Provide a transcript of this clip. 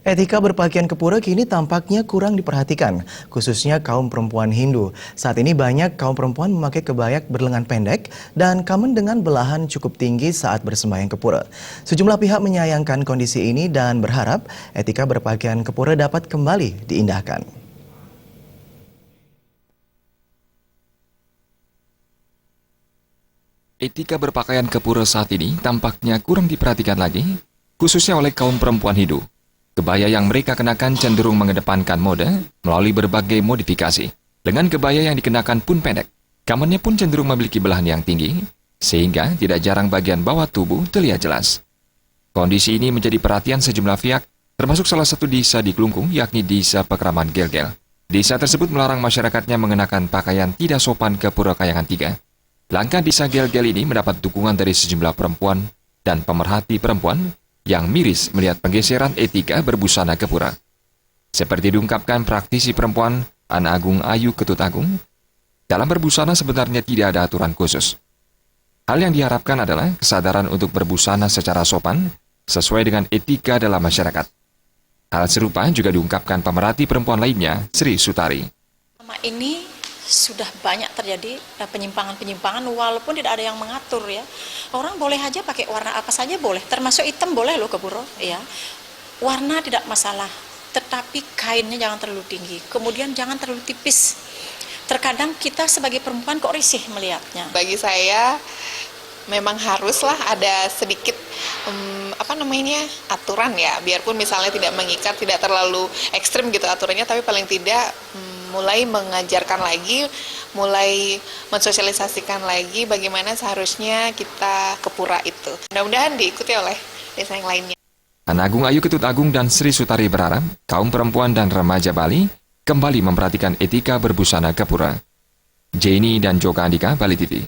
Etika berpakaian kepura kini tampaknya kurang diperhatikan, khususnya kaum perempuan Hindu. Saat ini banyak kaum perempuan memakai kebaya berlengan pendek dan kamen dengan belahan cukup tinggi saat bersembahyang kepura. Sejumlah pihak menyayangkan kondisi ini dan berharap etika berpakaian kepura dapat kembali diindahkan. Etika berpakaian kepura saat ini tampaknya kurang diperhatikan lagi, khususnya oleh kaum perempuan Hindu. Kebaya yang mereka kenakan cenderung mengedepankan mode melalui berbagai modifikasi. Dengan kebaya yang dikenakan pun pendek, kamennya pun cenderung memiliki belahan yang tinggi, sehingga tidak jarang bagian bawah tubuh terlihat jelas. Kondisi ini menjadi perhatian sejumlah pihak, termasuk salah satu desa di Klungkung, yakni Desa Pekraman Gelgel. Desa tersebut melarang masyarakatnya mengenakan pakaian tidak sopan ke Pura Kayangan 3. Langkah Desa Gelgel ini mendapat dukungan dari sejumlah perempuan dan pemerhati perempuan yang miris melihat penggeseran etika berbusana kepura. Seperti diungkapkan praktisi perempuan Ana Agung Ayu Ketut Agung, dalam berbusana sebenarnya tidak ada aturan khusus. Hal yang diharapkan adalah kesadaran untuk berbusana secara sopan sesuai dengan etika dalam masyarakat. Hal serupa juga diungkapkan pemerhati perempuan lainnya, Sri Sutari. Selama ini sudah banyak terjadi penyimpangan-penyimpangan walaupun tidak ada yang mengatur ya. Orang boleh aja pakai warna apa saja boleh, termasuk hitam boleh loh ke buruh ya. Warna tidak masalah, tetapi kainnya jangan terlalu tinggi. Kemudian jangan terlalu tipis. Terkadang kita sebagai perempuan kok risih melihatnya. Bagi saya memang haruslah ada sedikit aturan ya, biarpun misalnya tidak mengikat, tidak terlalu ekstrim gitu aturannya, tapi paling tidak mulai mengajarkan lagi, mulai mensosialisasikan lagi bagaimana seharusnya kita kepura itu. Mudah-mudahan diikuti oleh desa yang lainnya. Ana Agung Ayu Ketut Agung dan Sri Sutari berharap kaum perempuan dan remaja Bali kembali memperhatikan etika berbusana kepura. Jenny dan Joka Andika, Bali TV.